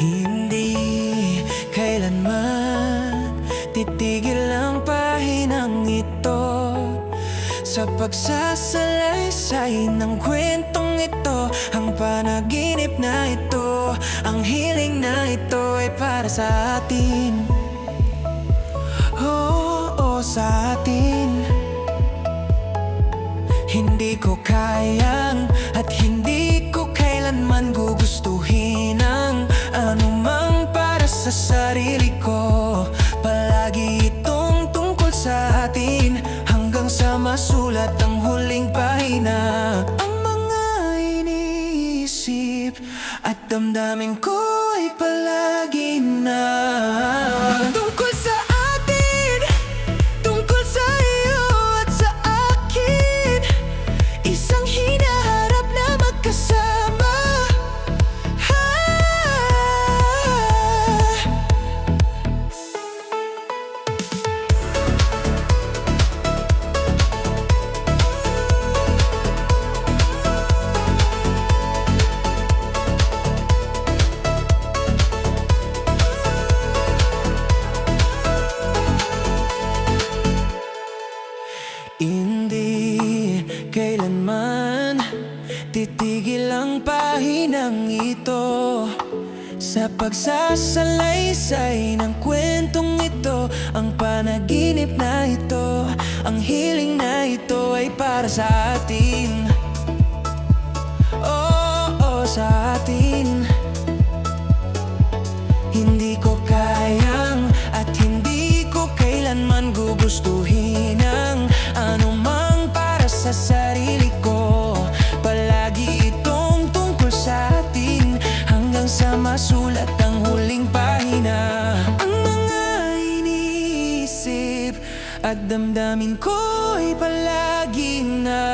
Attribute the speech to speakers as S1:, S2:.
S1: Hindi kailanman titigil ang pahinang ito sa pagsasalaysay ng kwentong ito. Ang panaginip na ito, ang hiling na ito ay para sa atin. Oo, sa atin. Hindi ko kayang at hindi ko kailanman gugustuhin ang anumang para sa sarili ko. Palagi itong tungkol sa atin hanggang sa masulat ang huling pahina. Ang mga iniisip at damdamin ko ay palagi na tungkol sa atin, tungkol sa iyo at sa akin. Isang hinaharap na magkasama. Hindi kailanman titigil ang pahinang ito sa pagsasalaysay ng kwentong ito. Ang panaginip na ito, ang hiling na ito ay para sa atin. Oo, sa atin. Hindi ko kayang at hindi ko kailanman gugustuhin ang anumang para sa sarili ko. Palagi itong tungkol sa atin hanggang sa masulat ang huling pahina. Ang mga iniisip at damdamin ko ay palagi na